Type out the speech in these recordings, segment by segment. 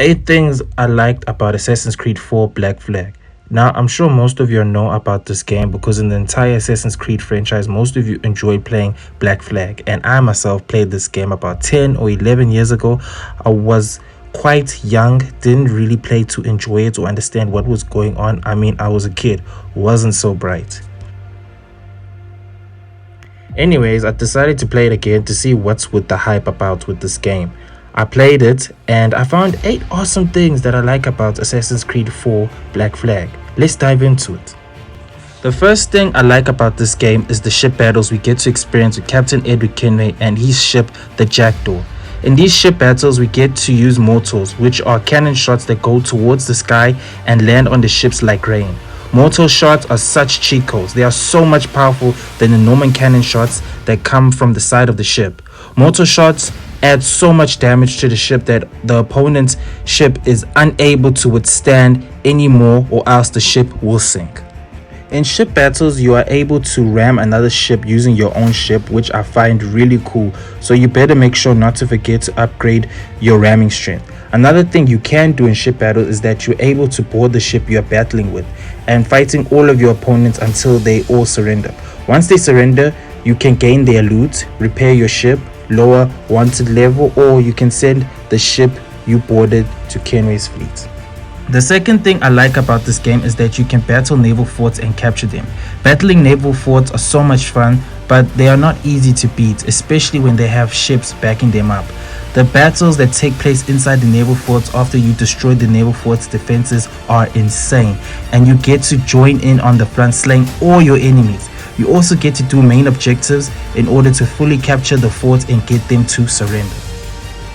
8 things I liked about Assassin's Creed 4 Black Flag. Now, I'm sure most of you know about this game because in the entire Assassin's Creed franchise, most of you enjoyed playing Black Flag. And I myself played this game about 10 or 11 years ago. I was quite young, didn't really play to enjoy it or understand what was going on. I mean, I was a kid, wasn't so bright. Anyways, I decided to play it again to see what's with the hype about with this game. I played it and I found 8 awesome things that I like about Assassin's Creed 4 Black Flag. Let's dive into it. The first thing I like about this game is the ship battles we get to experience with Captain Edward Kenway and his ship, the Jackdaw. In these ship battles, we get to use mortars, which are cannon shots that go towards the sky and land on the ships like rain. Mortar shots are such cheat codes. They are so much powerful than the Norman cannon shots that come from the side of the ship. Mortar shots add so much damage to the ship that the opponent's ship is unable to withstand anymore, or else the ship will sink. In ship battles, you are able to ram another ship using your own ship, which I find really cool, so you better make sure not to forget to upgrade your ramming strength. Another thing you can do in ship battle is that you're able to board the ship you are battling with and fighting all of your opponents until they all surrender. Once they surrender, you can gain their loot, repair your ship, lower wanted level, or you can send the ship you boarded to Kenway's fleet. The second thing I like about this game is that you can battle naval forts and capture them. Battling naval forts are so much fun, but they are not easy to beat, especially when they have ships backing them up. The battles that take place inside the naval forts after you destroy the naval fort's defenses are insane, and you get to join in on the front, slaying all your enemies. You also get to do main objectives in order to fully capture the fort and get them to surrender.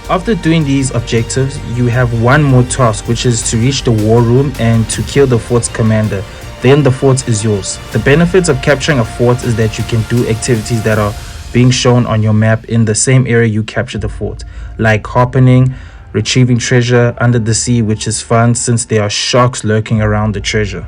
After doing these objectives, you have one more task, which is to reach the war room and to kill the fort's commander. Then the fort is yours. The benefits of capturing a fort is that you can do activities that are being shown on your map in the same area you captured the fort, like harpooning, retrieving treasure under the sea, which is fun since there are sharks lurking around the treasure.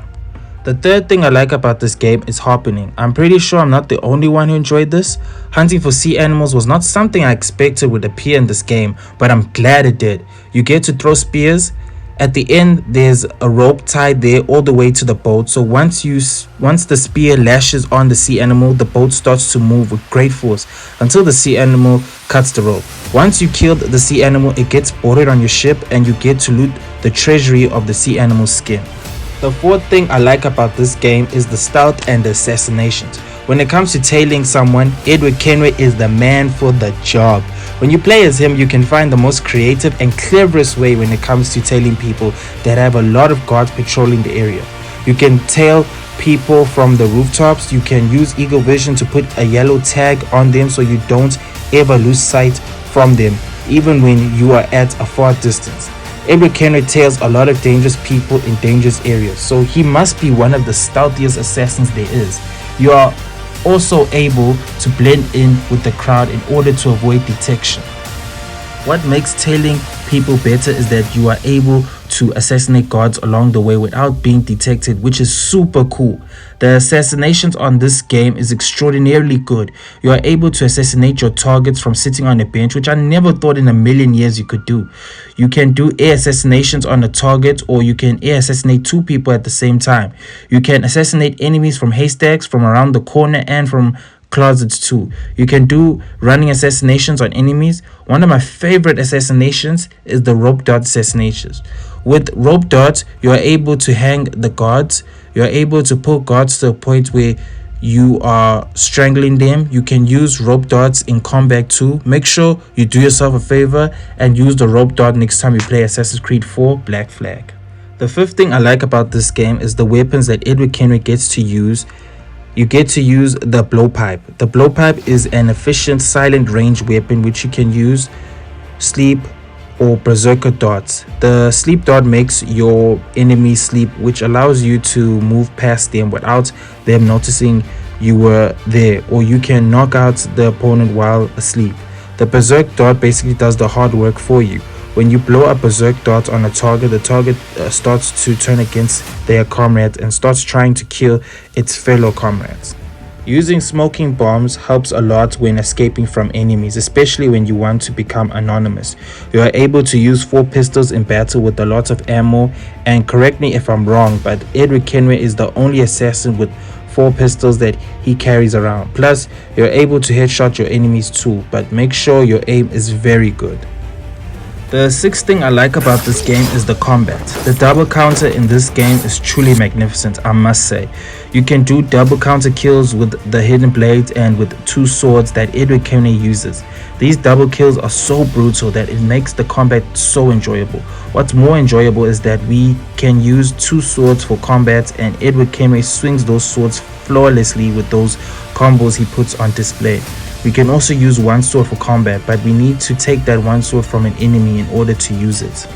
The third thing I like about this game is harpooning. I'm pretty sure I'm not the only one who enjoyed this. Hunting for sea animals was not something I expected would appear in this game, but I'm glad it did. You get to throw spears. At the end, there's a rope tied there all the way to the boat, so once the spear lashes on the sea animal, the boat starts to move with great force until the sea animal cuts the rope. Once you kill the sea animal, it gets boarded on your ship and you get to loot the treasury of the sea animal's skin. The fourth thing I like about this game is the stealth and the assassinations. When it comes to tailing someone, Edward Kenway is the man for the job. When you play as him, you can find the most creative and cleverest way when it comes to tailing people that have a lot of guards patrolling the area. You can tail people from the rooftops. You can use eagle vision to put a yellow tag on them so you don't ever lose sight from them, even when you are at a far distance. Edward Kenway tails a lot of dangerous people in dangerous areas, so he must be one of the stealthiest assassins there is. You are also able to blend in with the crowd in order to avoid detection. What makes tailing people better is that you are able to assassinate guards along the way without being detected, which is super cool. The assassinations on this game is extraordinarily good. You are able to assassinate your targets from sitting on a bench, which I never thought in a million years you could do. You can do air assassinations on a target, or you can air assassinate 2 people at the same time. You can assassinate enemies from haystacks, from around the corner, and from closets too. You can do running assassinations on enemies. One of my favorite assassinations is the rope dart assassinations. With rope darts, you are able to hang the guards. You are able to pull guards to a point where you are strangling them. You can use rope darts in combat too. Make sure you do yourself a favor and use the rope dart next time you play Assassin's Creed 4 Black Flag. The fifth thing I like about this game is the weapons that Edward Kenway gets to use. You get to use the blowpipe. The blowpipe is an efficient silent range weapon which you can use sleep or berserker darts. The sleep dart makes your enemy sleep, which allows you to move past them without them noticing you were there, or you can knock out the opponent while asleep. The berserk dart basically does the hard work for you. When you blow a berserk dart on a target, the target starts to turn against their comrades and starts trying to kill its fellow comrades. Using smoking bombs helps a lot when escaping from enemies, especially when you want to become anonymous. You are able to use 4 pistols in battle with a lot of ammo, and correct me if I'm wrong, but Edward Kenway is the only assassin with 4 pistols that he carries around. Plus, you're able to headshot your enemies too, but make sure your aim is very good. The 6th thing I like about this game is the combat. The double counter in this game is truly magnificent, I must say. You can do double counter kills with the hidden blades and with 2 swords that Edward Kenway uses. These double kills are so brutal that it makes the combat so enjoyable. What's more enjoyable is that we can use 2 swords for combat, and Edward Kenway swings those swords flawlessly with those combos he puts on display. We can also use 1 sword for combat, but we need to take that 1 sword from an enemy in order to use it.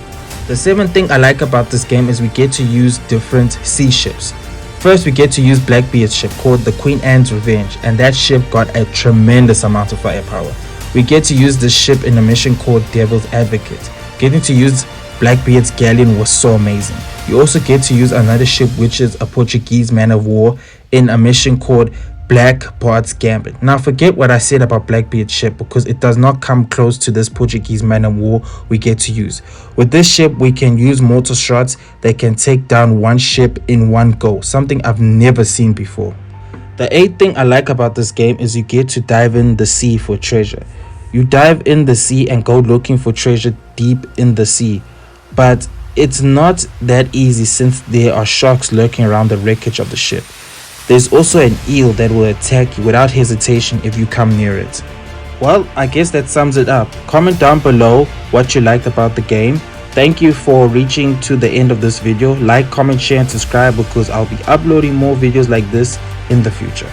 The 7th thing I like about this game is we get to use different sea ships. First, we get to use Blackbeard's ship called the Queen Anne's Revenge, and that ship got a tremendous amount of firepower. We get to use this ship in a mission called Devil's Advocate. Getting to use Blackbeard's galleon was so amazing. You also get to use another ship, which is a Portuguese man of war, in a mission called Blackbeard's Gambit. Now forget what I said about Blackbeard's ship, because it does not come close to this Portuguese man of war we get to use. With this ship we can use mortar shots that can take down 1 ship in 1 go, something I've never seen before. The 8th thing I like about this game is you get to dive in the sea for treasure. You dive in the sea and go looking for treasure deep in the sea, but it's not that easy since there are sharks lurking around the wreckage of the ship. There's also an eel that will attack you without hesitation if you come near it. Well, I guess that sums it up. Comment down below what you liked about the game. Thank you for reaching to the end of this video. Like, comment, share and subscribe, because I'll be uploading more videos like this in the future.